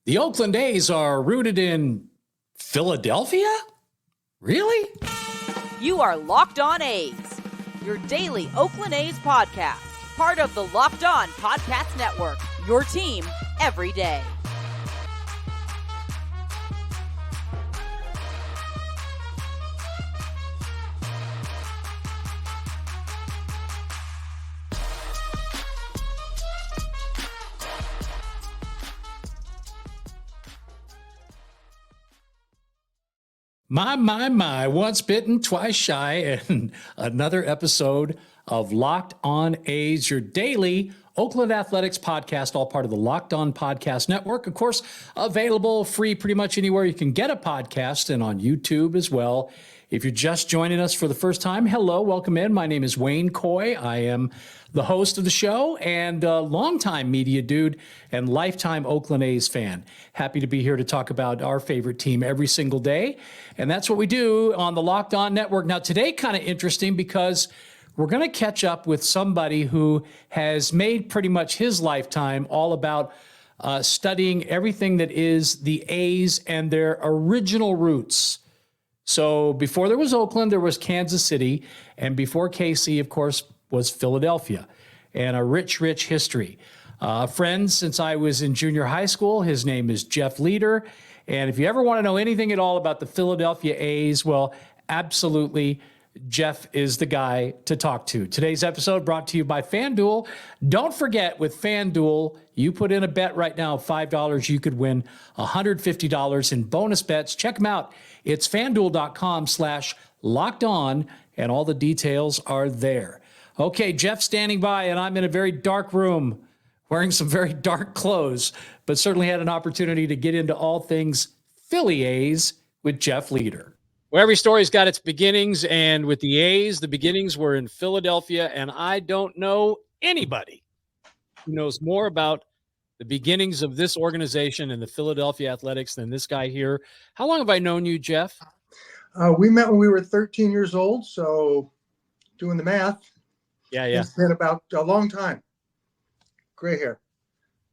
The Oakland A's are rooted in Philadelphia? Really? You are Locked On A's, your daily Oakland A's podcast, part of the Locked On Podcast Network, your team every day. My, once bitten, twice shy, and another episode of Locked On A's, your daily Oakland Athletics podcast, all part of the Locked On Podcast Network. Of course, available free pretty much anywhere you can get a podcast and on YouTube as well. If you're just joining us for the first time, hello, welcome in. My name is Wayne Coy. I am the host of the show and a longtime media dude and lifetime Oakland A's fan. Happy to be here to talk about our favorite team every single day. And that's what we do on the Locked On Network. Now, today, kind of interesting because we're going to catch up with somebody who has made pretty much his lifetime all about studying everything that is the A's and their original roots. So before there was Oakland, there was Kansas City. And before KC, of course, was Philadelphia. And a rich, rich history. Friend since I was in junior high school. His name is Jeff Leader. And if you ever want to know anything at all about the Philadelphia A's, well, absolutely, Jeff is the guy to talk to. Today's episode brought to you by FanDuel. Don't forget, with FanDuel, you put in a bet right now of $5, you could win $150 in bonus bets. Check them out. It's FanDuel.com/lockedon, and all the details are there. Okay, Jeff's standing by, and I'm in a very dark room wearing some very dark clothes, but certainly had an opportunity to get into all things Philly A's with Jeff Leader. Well, every story's got its beginnings, and with the A's, the beginnings were in Philadelphia, and I don't know anybody who knows more about the beginnings of this organization and the Philadelphia Athletics than this guy here. How long have I known you, Jeff? We met when we were 13 years old, so doing the math. Yeah. It's been about a long time. Gray hair.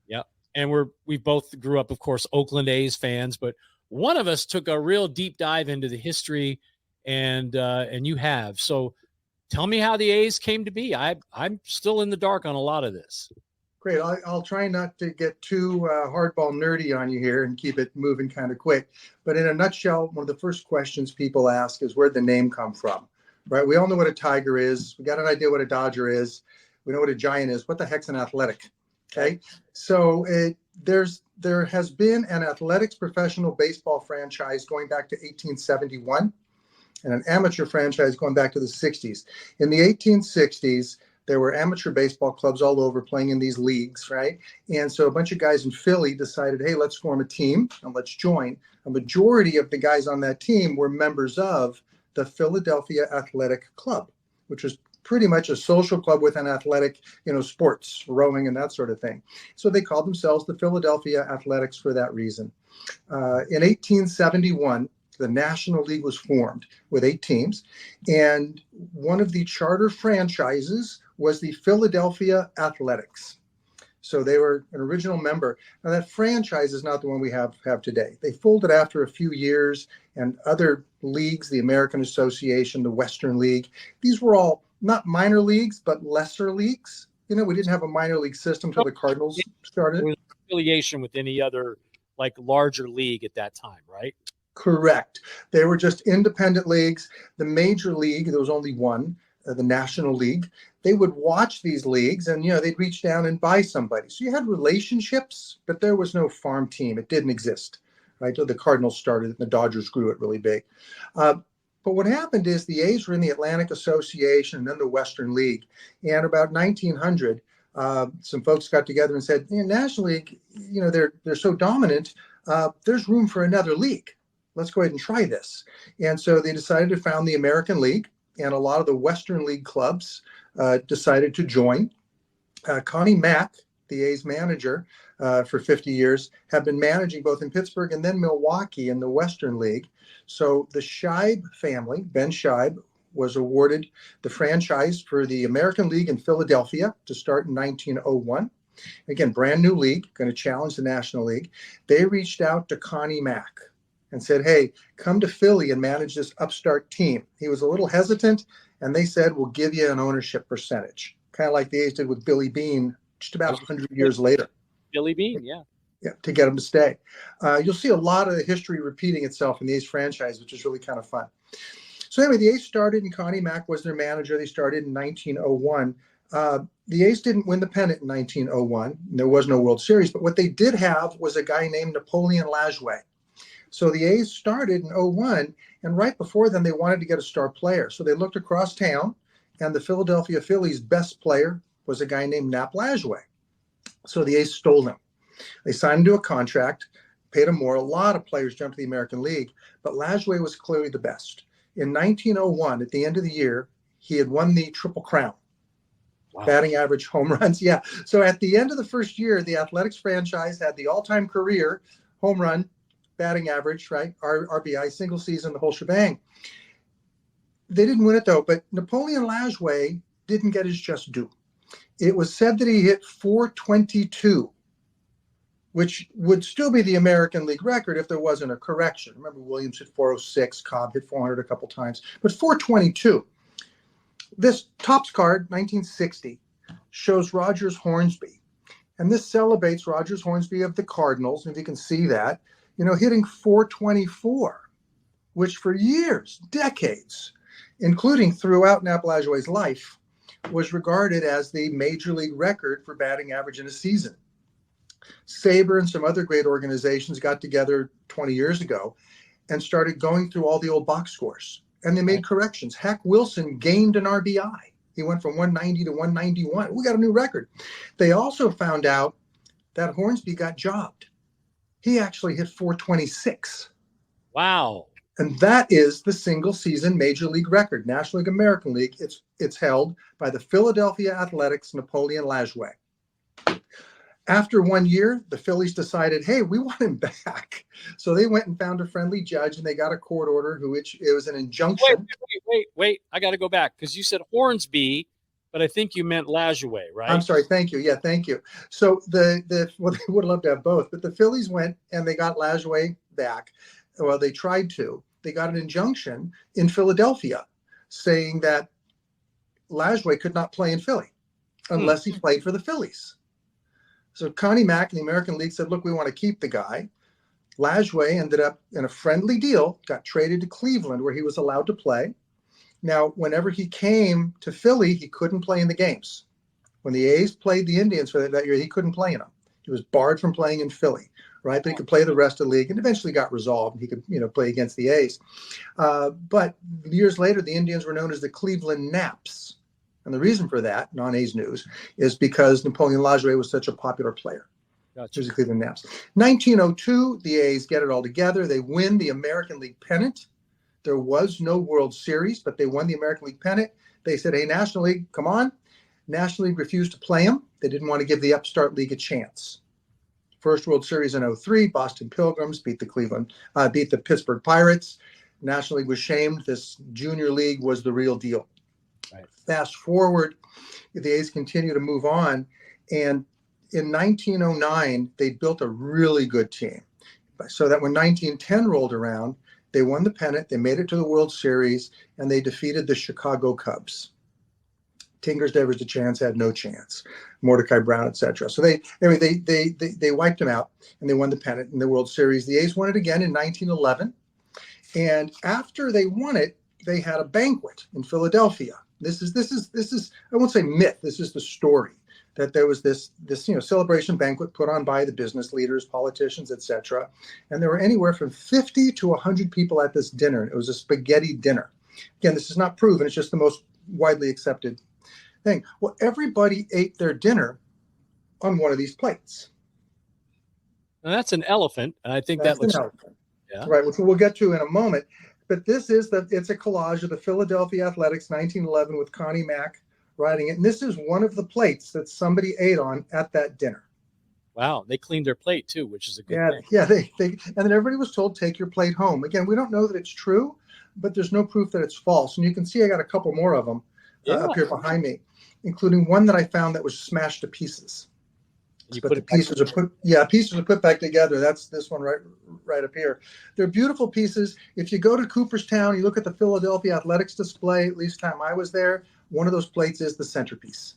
Yeah, and we both grew up, of course, Oakland A's fans, but one of us took a real deep dive into the history, and you have. So tell me how the A's came to be. I'm still in the dark on a lot of this. Great. I'll try not to get too hardball nerdy on you here and keep it moving kind of quick. But in a nutshell, one of the first questions people ask is where'd the name come from, right? We all know what a Tiger is. We got an idea what a Dodger is. We know what a Giant is. What the heck's an Athletic? Okay. So there has been an athletics professional baseball franchise going back to 1871 and an amateur franchise going back to the 60s. In the 1860s, there were amateur baseball clubs all over playing in these leagues, right? And so a bunch of guys in Philly decided, hey, let's form a team and let's join. A majority of the guys on that team were members of the Philadelphia Athletic Club, which was pretty much a social club with an athletic, sports, rowing and that sort of thing. So they called themselves the Philadelphia Athletics for that reason. In 1871, the National League was formed with 8 teams, and one of the charter franchises was the Philadelphia Athletics. So they were an original member. Now that franchise is not the one we have today. They folded after a few years, and other leagues, the American Association, the Western League, these were all not minor leagues, but lesser leagues. We didn't have a minor league system until the Cardinals started. There was affiliation with any other larger league at that time, right? Correct. They were just independent leagues. The major league, there was only one, the National League. They would watch these leagues and, they'd reach down and buy somebody. So you had relationships, but there was no farm team. It didn't exist, right? So the Cardinals started it and the Dodgers grew it really big. But what happened is the A's were in the Atlantic Association and then the Western League. And about 1900, some folks got together and said, National League, they're so dominant. There's room for another league. Let's go ahead and try this. And so they decided to found the American League, and a lot of the Western League clubs decided to join. Connie Mack, the A's manager for 50 years, had been managing both in Pittsburgh and then Milwaukee in the Western League. So the Scheib family, Ben Scheib, was awarded the franchise for the American League in Philadelphia to start in 1901. Again, brand new league, going to challenge the National League. They reached out to Connie Mack and said, hey, come to Philly and manage this upstart team. He was a little hesitant, and they said, we'll give you an ownership percentage, kind of like the A's did with Billy Beane just about 100 years later. Billy Beane, yeah. Yeah, to get him to stay. You'll see a lot of the history repeating itself in the A's franchise, which is really kind of fun. So anyway, the A's started, and Connie Mack was their manager. They started in 1901. The A's didn't win the pennant in 1901. There was no World Series, but what they did have was a guy named Napoleon Lajoie. So the A's started in 01, and right before then, they wanted to get a star player. So they looked across town, and the Philadelphia Phillies' best player was a guy named Nap Lajoie. So the A's stole him. They signed him to a contract, paid him more. A lot of players jumped to the American League, but Lajoie was clearly the best. In 1901, at the end of the year, he had won the Triple Crown. Wow. Batting average, home runs. Yeah. So at the end of the first year, the Athletics franchise had the all-time career home run, batting average, right? RBI, single season, the whole shebang. They didn't win it, though, but Napoleon Lajoie didn't get his just due. It was said that he hit 422, which would still be the American League record if there wasn't a correction. Remember, Williams hit 406, Cobb hit 400 a couple times, but 422. This Topps card, 1960, shows Rogers Hornsby, and this celebrates Rogers Hornsby of the Cardinals, and if you can see that, hitting 424, which for years, decades, including throughout Nap Lajoie's life, was regarded as the major league record for batting average in a season. Sabre and some other great organizations got together 20 years ago and started going through all the old box scores. And they made corrections. Hack Wilson gained an RBI. He went from 190 to 191. We got a new record. They also found out that Hornsby got jobbed. He actually hit 426. Wow. And that is the single season major league record, National League, American League. It's held by the Philadelphia Athletics, Napoleon Lajoie. After 1 year, the Phillies decided, hey, we want him back. So they went and found a friendly judge, and they got a court order, which it was an injunction. Wait. I got to go back because you said Hornsby, but I think you meant Lajoie, right? I'm sorry. Thank you. Yeah, thank you. So well, they would love to have both, but the Phillies went and they got Lajoie back. Well, they tried to. They got an injunction in Philadelphia saying that Lajoie could not play in Philly unless he played for the Phillies. So Connie Mack and the American League said, look, we want to keep the guy. Lajoie ended up in a friendly deal, got traded to Cleveland where he was allowed to play. Now, whenever he came to Philly, he couldn't play in the games. When the A's played the Indians for that year, he couldn't play in them. He was barred from playing in Philly, right? But he could play the rest of the league, and eventually got resolved. He could, play against the A's. But years later, the Indians were known as the Cleveland Naps. And the reason for that, non-A's news, is because Napoleon Lajoie was such a popular player. Gotcha. He was the Cleveland Naps. 1902, the A's get it all together. They win the American League pennant. There was no World Series, but they won the American League pennant. They said, hey, National League, come on. National League refused to play them. They didn't want to give the upstart league a chance. First World Series in 03, Boston Pilgrims beat the Pittsburgh Pirates. National League was shamed. This junior league was the real deal. Right. Fast forward, the A's continue to move on. And in 1909, they built a really good team. So that when 1910 rolled around, they won the pennant, they made it to the World Series, and they defeated the Chicago Cubs. Tingers, Devers, DeChance had no chance. Mordecai Brown, etc. So they wiped them out, and they won the pennant in the World Series. The A's won it again in 1911. And after they won it, they had a banquet in Philadelphia. This is I won't say myth. This is the story that there was this celebration banquet put on by the business leaders, politicians, etc. And there were anywhere from 50 to 100 people at this dinner. It was a spaghetti dinner. Again, this is not proven. It's just the most widely accepted thing. Well, everybody ate their dinner on one of these plates. Now that's an elephant, and I think That's that looks an elephant. Yeah. Right, which we'll get to in a moment. But it's a collage of the Philadelphia Athletics 1911 with Connie Mack writing it. And this is one of the plates that somebody ate on at that dinner. Wow, they cleaned their plate too, which is a good thing. Yeah, they and then everybody was told, take your plate home. Again, we don't know that it's true, but there's no proof that it's false. And you can see I got a couple more of them up here behind me, including one that I found that was smashed to pieces. But the pieces are put back together. That's this one right up here. They're beautiful pieces. If you go to Cooperstown, you look at the Philadelphia Athletics display, at least time I was there, one of those plates is the centerpiece.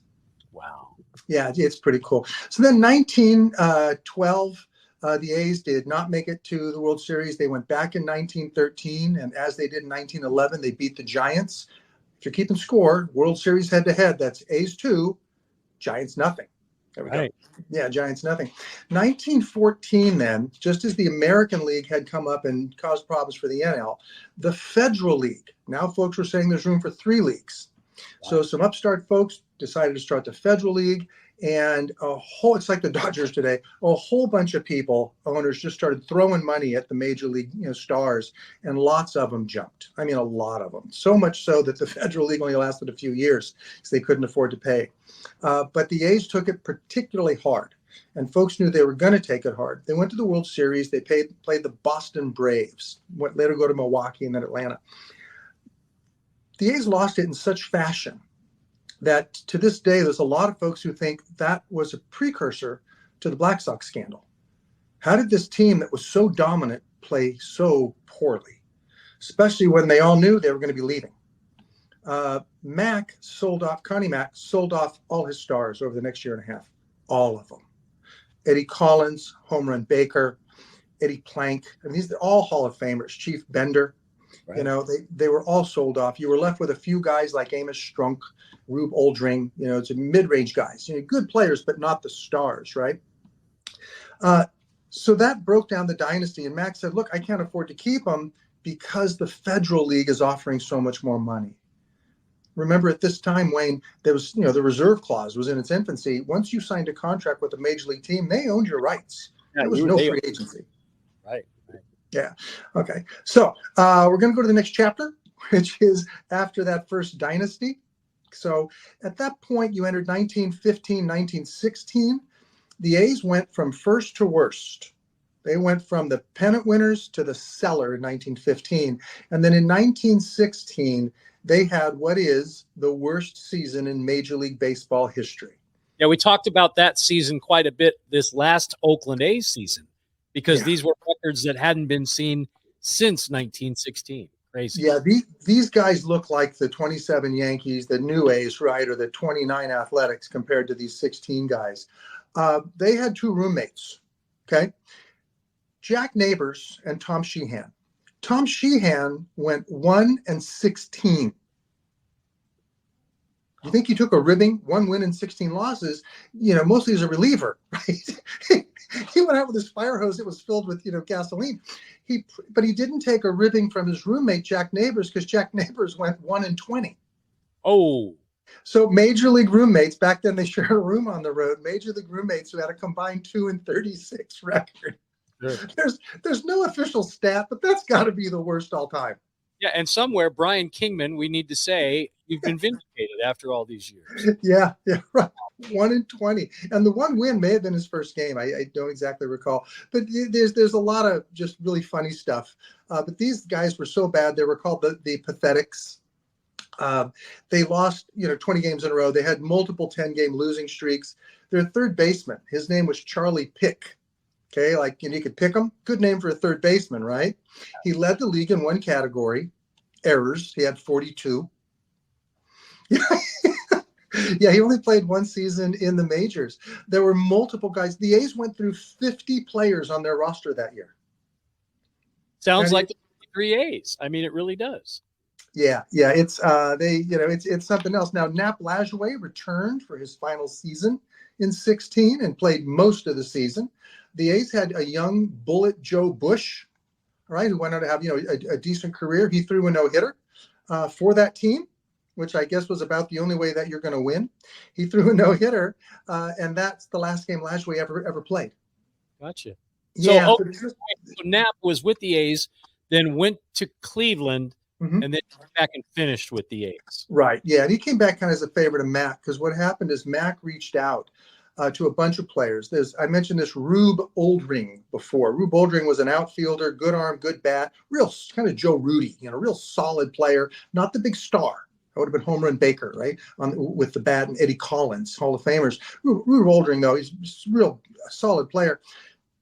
Wow. Yeah, it's pretty cool. So then 1912, the A's did not make it to the World Series. They went back in 1913, and as they did in 1911, they beat the Giants. If you're keeping score, World Series head-to-head, that's A's 2, Giants nothing. There we go. Yeah, Giants nothing. 1914 then, just as the American League had come up and caused problems for the NL, the Federal League. Now folks were saying there's room for 3 leagues. Wow. So some upstart folks decided to start the Federal League, and it's like the Dodgers today, a whole bunch of people, owners, just started throwing money at the major league stars, and lots of them jumped. I mean, a lot of them. So much so that the Federal League only lasted a few years because they couldn't afford to pay. But the A's took it particularly hard, and folks knew they were going to take it hard. They went to the World Series. They played the Boston Braves, went later go to Milwaukee and then Atlanta. The A's lost it in such fashion that to this day, there's a lot of folks who think that was a precursor to the Black Sox scandal. How did this team that was so dominant play so poorly, especially when they all knew they were going to be leaving? Connie Mack sold off all his stars over the next year and a half, all of them. Eddie Collins, Home Run Baker, Eddie Plank. I mean, these are all Hall of Famers. Chief Bender. Right. They were all sold off. You were left with a few guys like Amos Strunk, Rube Oldring. It's a mid-range guys. Good players, but not the stars, right? So that broke down the dynasty. And Mack said, look, I can't afford to keep them because the Federal League is offering so much more money. Remember, at this time, Wayne, there was, the reserve clause was in its infancy. Once you signed a contract with a major league team, they owned your rights. There was no free agency. Right. Yeah. Okay. So we're going to go to the next chapter, which is after that first dynasty. So at that point, you entered 1915, 1916. The A's went from first to worst. They went from the pennant winners to the cellar in 1915. And then in 1916, they had what is the worst season in Major League Baseball history. Yeah, we talked about that season quite a bit this last Oakland A's season, because these were records that hadn't been seen since 1916. Crazy. Yeah, these guys look like the 27 Yankees, the new A's, right, or the 29 Athletics compared to these 16 guys. They had 2 roommates, okay? Jack Neighbors and Tom Sheehan. Tom Sheehan went 1-16. You think he took a ribbing, 1 win and 16 losses, mostly as a reliever, right? He went out with his fire hose. It was filled with, gasoline. But he didn't take a ribbing from his roommate, Jack Neighbors, because Jack Neighbors went 1-20. Oh. So major league roommates, back then they shared a room on the road, major league roommates who had a combined 2-36 record. Sure. There's no official stat, but that's got to be the worst all time. Yeah, and somewhere, Brian Kingman, we need to say, you've been vindicated after all these years. Yeah, right. 1-20. And the 1 win may have been his first game. I don't exactly recall. But there's a lot of just really funny stuff. But these guys were so bad, they were called the Pathetics. They lost, 20 games in a row. They had multiple 10-game losing streaks. Their third baseman, his name was Charlie Pick. Okay, like you could pick him. Good name for a third baseman, right? He led the league in one category, errors. He had 42. Yeah, he only played 1 season in the majors. There were multiple guys. The A's went through 50 players on their roster that year. Sounds like the 3 A's. I mean, it really does. Yeah. It's it's something else. Now, Nap Lajoie returned for his final season in 16 and played most of the season. The A's had a young bullet Joe Bush, right, who went on to have a decent career. He threw a no-hitter for that team, which I guess was about the only way that you're going to win. He threw a no-hitter, and that's the last game Lajoie ever played. Gotcha. Yeah. So Knapp was with the A's, then went to Cleveland, and then came back and finished with the A's. Right. Yeah, and he came back kind of as a favorite of Mack, because what happened is Mack reached out to a bunch of players. I mentioned this Rube Oldring before. Rube Oldring was an outfielder, good arm, good bat, real kind of Joe Rudy, real solid player, not the big star. I would have been home run Baker, right, with the bat, and Eddie Collins, Hall of Famers. Rube Oldring, though, he's a real solid player.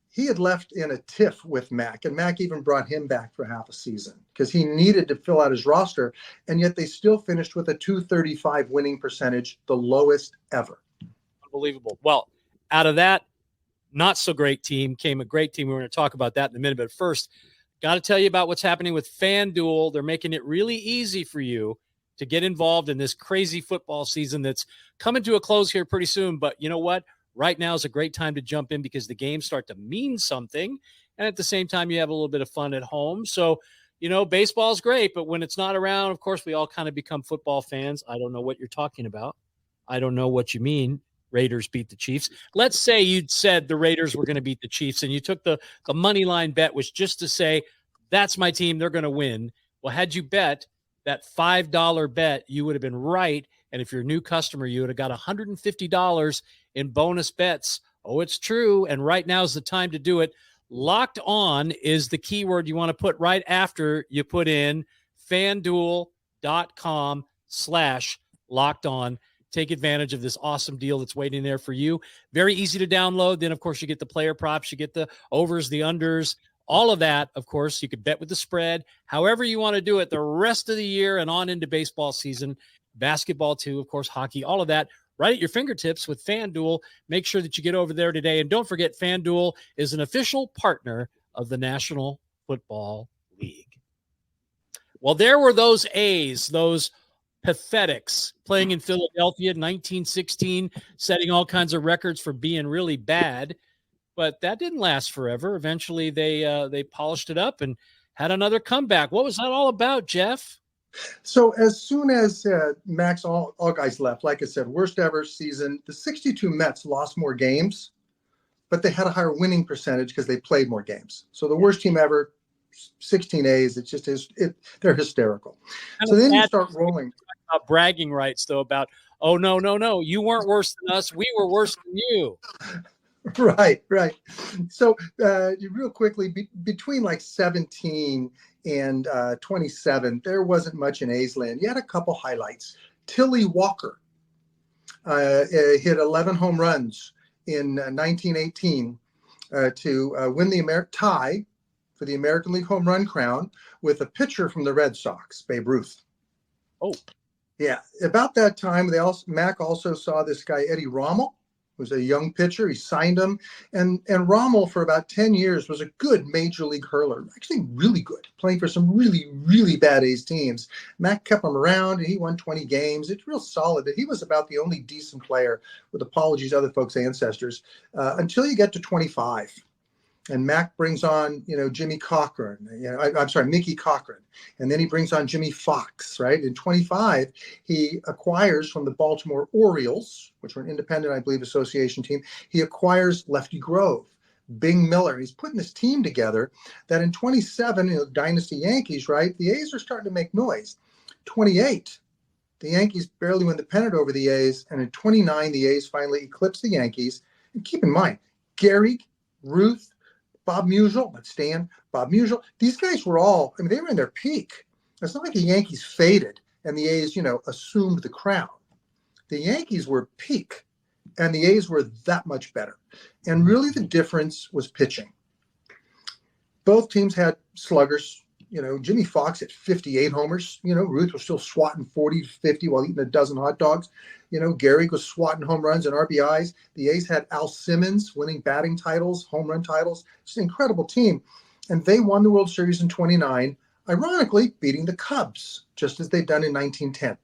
He had left in a tiff with Mack, and Mack even brought him back for half a season because he needed to fill out his roster, and yet they still finished with a .235 winning percentage, the lowest ever. Unbelievable. Well, out of that not so great team came a great team. We're going to talk about that in a minute, but first, got to tell you about what's happening with FanDuel. They're making it really easy for you to get involved in this crazy football season that's coming to a close here pretty soon. But you know what? Right now is a great time to jump in because the games start to mean something. And at the same time, you have a little bit of fun at home. So, you know, baseball's great, but when it's not around, of course, we all kind of become football fans. I don't know what you're talking about. I don't know what you mean. Raiders beat the Chiefs. Let's say you'd said the Raiders were going to beat the Chiefs and you took the money line bet, which just to say, that's my team, they're going to win. Well, had you bet that $5 bet, you would have been right. And if you're a new customer, you would have got $150 in bonus bets. Oh, it's true. And right now is the time to do it. Locked On is the keyword you want to put right after you put in FanDuel.com/locked-on. Take advantage of this awesome deal that's waiting there for you. Very easy to download. Then, of course, you get the player props. You get the overs, the unders, all of that. Of course, you could bet with the spread. However you want to do it the rest of the year and on into baseball season. Basketball, too, of course, hockey, all of that. Right at your fingertips with FanDuel. Make sure that you get over there today. And don't forget, FanDuel is an official partner of the National Football League. Well, there were those A's, those pathetics playing in Philadelphia in 1916, setting all kinds of records for being really bad. But that didn't last forever. Eventually, they polished it up and had another comeback. What was that all about, Jeff? So as soon as Mack's all guys left, like I said, worst ever season, the 62 Mets lost more games, but they had a higher winning percentage because they played more games. So the worst team ever, 16 A's, it just is, they're hysterical. So then you start rolling. About bragging rights, though, about, oh, no, you weren't worse than us. We were worse than you. Right. So real quickly, between like 17 and 27, there wasn't much in A's land. You had a couple highlights. Tilly Walker hit 11 home runs in 1918 to win the tie for the American League home run crown with a pitcher from the Red Sox, Babe Ruth. Oh. Yeah. About that time, Mack also saw this guy, Eddie Rommel, who was a young pitcher. He signed him. And Rommel, for about 10 years, was a good major league hurler, actually really good, playing for some really, really bad A's teams. Mack kept him around, and he won 20 games. It's real solid. He was about the only decent player, with apologies to other folks' ancestors, until you get to 25. And Mack brings on, Mickey Cochran. And then he brings on Jimmy Fox, right? In 25, he acquires from the Baltimore Orioles, which were an independent, I believe, association team. He acquires Lefty Grove, Bing Miller. He's putting this team together that in 27, dynasty Yankees, right? The A's are starting to make noise. 28, the Yankees barely win the pennant over the A's. And in 29, the A's finally eclipse the Yankees. And keep in mind, Gehrig, Ruth, Bob Musial, Bob Musial. These guys were all, they were in their peak. It's not like the Yankees faded and the A's, assumed the crown. The Yankees were peak and the A's were that much better. And really the difference was pitching. Both teams had sluggers. Jimmy Fox at 58 homers. Ruth was still swatting 40 to 50 while eating a dozen hot dogs. Gehrig was swatting home runs and RBIs. The A's had Al Simmons winning batting titles, home run titles. It's an incredible team. And they won the World Series in 29, ironically beating the Cubs, just as they'd done in 1910.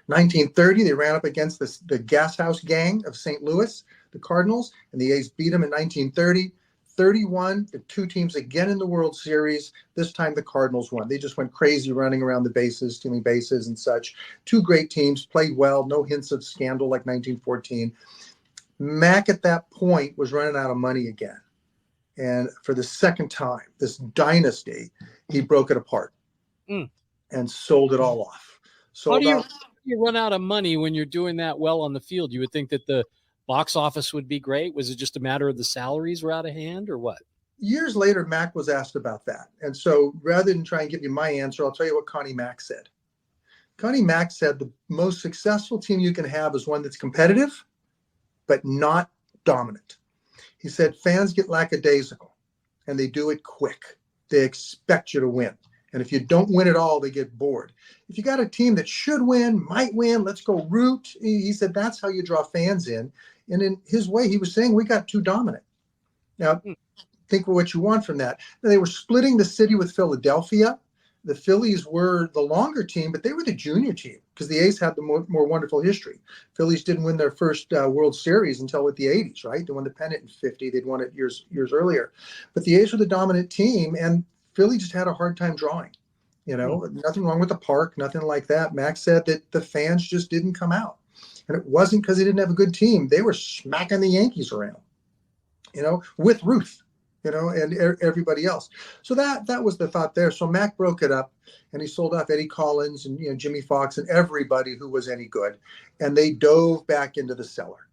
1930, they ran up against the Gas House Gang of St. Louis, the Cardinals, and the A's beat them in 1930. 31, the two teams again in the World Series. This time the Cardinals won. They just went crazy running around the bases, stealing bases and such. Two great teams, played well, no hints of scandal like 1914. Mack at that point was running out of money again. And for the second time, this dynasty, he broke it apart and sold it all off. How do you run out of money when you're doing that well on the field? You would think that the box office would be great. Was it just a matter of the salaries were out of hand or what? Years later, Mack was asked about that. And so rather than try and give you my answer, I'll tell you what Connie Mack said. Connie Mack said the most successful team you can have is one that's competitive, but not dominant. He said fans get lackadaisical, and they do it quick. They expect you to win. And if you don't win at all, they get bored. If you got a team that should win, might win, let's go root. He said that's how you draw fans in. And in his way, he was saying we got too dominant. Now, think of what you want from that. They were splitting the city with Philadelphia. The Phillies were the longer team, but they were the junior team because the A's had the more wonderful history. Phillies didn't win their first World Series until with the 80s, right? They won the pennant in 50. They'd won it years earlier. But the A's were the dominant team, and Philly just had a hard time drawing. Nothing wrong with the park, nothing like that. Max said that the fans just didn't come out. And it wasn't because they didn't have a good team. They were smacking the Yankees around, with Ruth. And everybody else. So that was the thought there. So Mack broke it up, and he sold off Eddie Collins and Jimmy Fox and everybody who was any good, and they dove back into the cellar,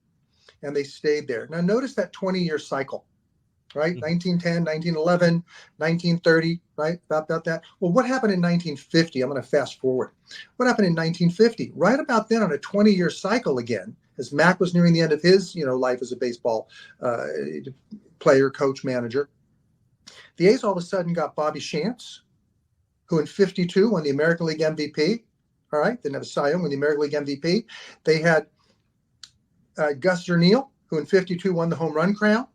and they stayed there. Now notice that 20-year cycle, right? 1910, 1911, 1930, right? About that. Well, what happened in 1950? I'm going to fast forward. What happened in 1950? Right about then, on a 20-year cycle again, as Mack was nearing the end of his life as a baseball player, coach, manager. The A's all of a sudden got Bobby Shantz, who in 52 won the American League MVP. All right, didn't have a Cy Young, won the American League MVP. They had Gus Zernial, who in 52 won the home run crown.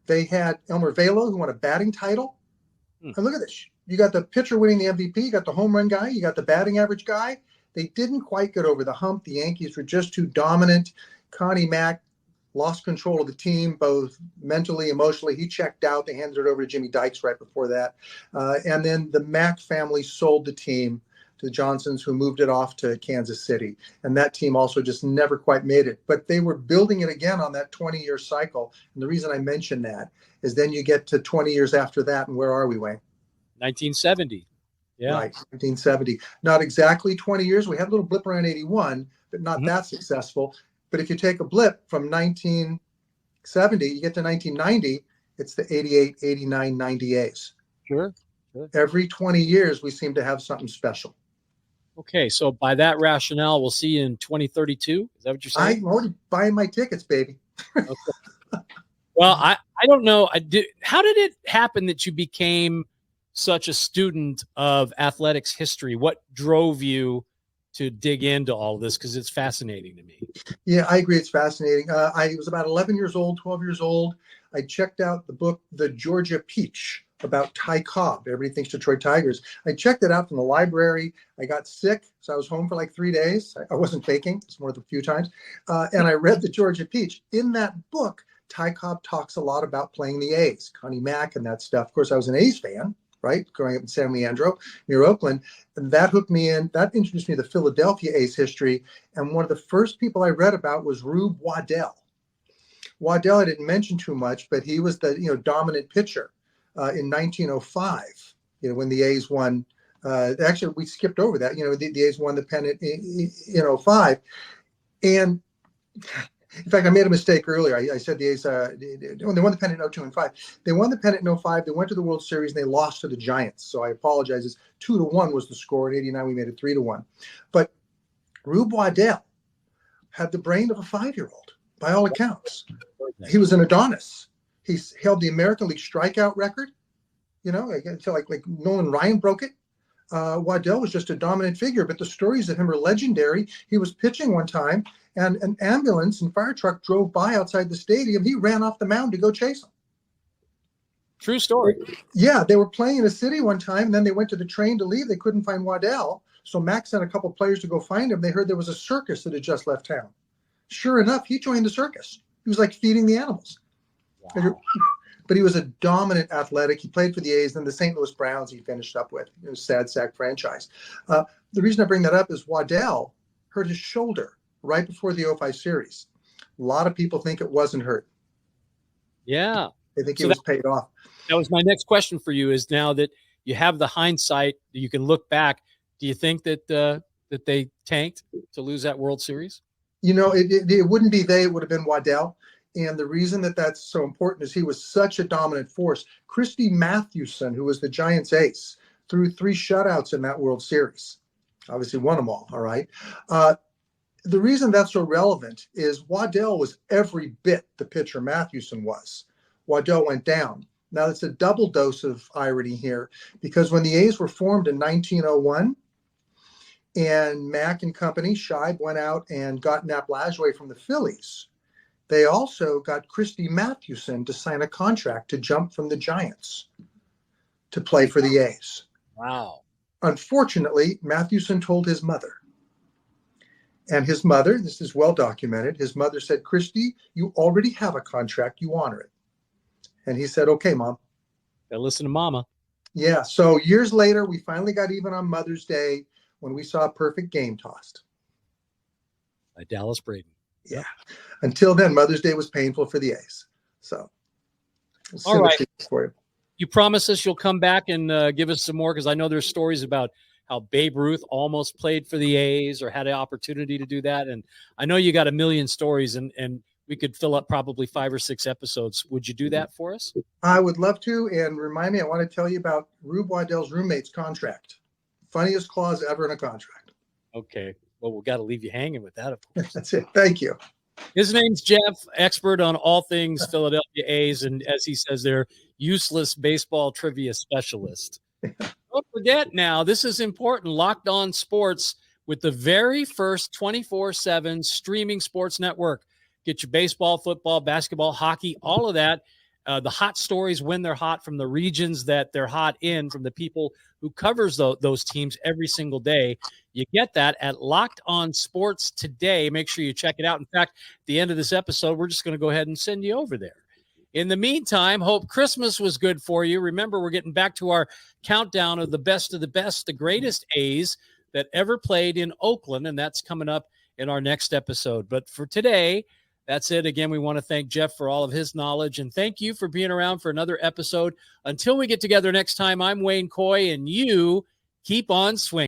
They had Elmer Velo, who won a batting title. And look at this. You got the pitcher winning the MVP, you got the home run guy, you got the batting average guy. They didn't quite get over the hump. The Yankees were just too dominant. Connie Mack lost control of the team, both mentally, emotionally. He checked out. They handed it over to Jimmy Dykes right before that. And then the Mack family sold the team to the Johnsons, who moved it off to Kansas City. And that team also just never quite made it. But they were building it again on that 20-year cycle. And the reason I mention that is then you get to 20 years after that, and where are we, Wayne? 1970. Yeah. Right, 1970. Not exactly 20 years. We had a little blip around 81, but not that successful. But if you take a blip from 1970, you get to 1990, it's the 88, 89, 90 A's. Sure. Every 20 years, we seem to have something special. Okay, so by that rationale, we'll see you in 2032? Is that what you're saying? I'm already buying my tickets, baby. Okay. Well, I don't know. How did it happen that you became such a student of athletics history? What drove you to dig into all of this? Because it's fascinating to me. Yeah, I agree. It's fascinating. I was about 11 years old, 12 years old. I checked out the book, The Georgia Peach, about Ty Cobb. Everybody thinks Detroit Tigers. I checked it out from the library. I got sick, so I was home for like 3 days. I wasn't faking. It's more than a few times. And I read The Georgia Peach. In that book, Ty Cobb talks a lot about playing the A's, Connie Mack and that stuff. Of course, I was an A's fan, right? Growing up in San Leandro near Oakland. And that hooked me in. That introduced me to the Philadelphia A's history. And one of the first people I read about was Rube Waddell. Waddell, I didn't mention too much, but he was the dominant pitcher in 1905, when the A's won. Actually, we skipped over that. The A's won the pennant in 05. And in fact, I made a mistake earlier. I said the A's, they won the pennant in 02 and 5. They won the pennant in 05. They went to the World Series and they lost to the Giants. So I apologize. It's 2-1 was the score. In 89, we made it 3-1. But Rube Waddell had the brain of a 5-year-old, by all accounts. He was an Adonis. He held the American League strikeout record, until like Nolan Ryan broke it. Waddell was just a dominant figure, but the stories of him are legendary. He was pitching one time, and an ambulance and fire truck drove by outside the stadium. He ran off the mound to go chase him. True story. Yeah, they were playing in a city one time, and then they went to the train to leave. They couldn't find Waddell, so Mack sent a couple players to go find him. They heard there was a circus that had just left town. Sure enough, he joined the circus. He was like feeding the animals. Wow. But he was a dominant athletic. He played for the A's and the St. Louis Browns he finished up with. It was a sad sack franchise. The reason I bring that up is Waddell hurt his shoulder right before the 05 series. A lot of people think it wasn't hurt. Yeah. They think it was paid off. That was my next question for you, is now that you have the hindsight, you can look back, do you think that that they tanked to lose that World Series? It wouldn't be it would have been Waddell. And the reason that that's so important is he was such a dominant force. Christy Mathewson, who was the Giants ace, threw 3 shutouts in that World Series. Obviously won them all. All right. The reason that's so relevant is Waddell was every bit the pitcher Mathewson was. Waddell went down. Now, it's a double dose of irony here, because when the A's were formed in 1901 and Mack and company, Scheib, went out and got Nap Lajoie from the Phillies, they also got Christy Mathewson to sign a contract to jump from the Giants to play for the A's. Wow. Unfortunately, Mathewson told his mother. And his mother, this is well documented, his mother said, Christy, you already have a contract, you honor it. And he said, okay, Mom. Gotta listen to Mama. Yeah. So years later, we finally got even on Mother's Day when we saw a perfect game tossed. By Dallas Braden. Yeah. Until then, Mother's Day was painful for the A's. So, all right. For you. You promise us you'll come back and give us some more, because I know there's stories about how Babe Ruth almost played for the A's or had an opportunity to do that. And I know you got a million stories, and we could fill up probably 5 or 6 episodes. Would you do that for us? I would love to. And remind me, I want to tell you about Rube Waddell's roommate's contract. Funniest clause ever in a contract. Okay. Well, we've got to leave you hanging with that, of course. That's it. Thank you. His name's Jeff, expert on all things Philadelphia A's, and as he says, they're useless baseball trivia specialist. Don't forget now, this is important, Locked On Sports with the very first 24/7 streaming sports network. Get your baseball, football, basketball, hockey, all of that. The hot stories when they're hot from the regions that they're hot in, from the people who covers those teams every single day. You get that at Locked On Sports today. Make sure you check it out. In fact, at the end of this episode, we're just going to go ahead and send you over there. In the meantime, hope Christmas was good for you. Remember, we're getting back to our countdown of the best, the greatest A's that ever played in Oakland, and that's coming up in our next episode. But for today, that's it. Again, we want to thank Jeff for all of his knowledge, and thank you for being around for another episode. Until we get together next time, I'm Wayne Coy, and you keep on swinging.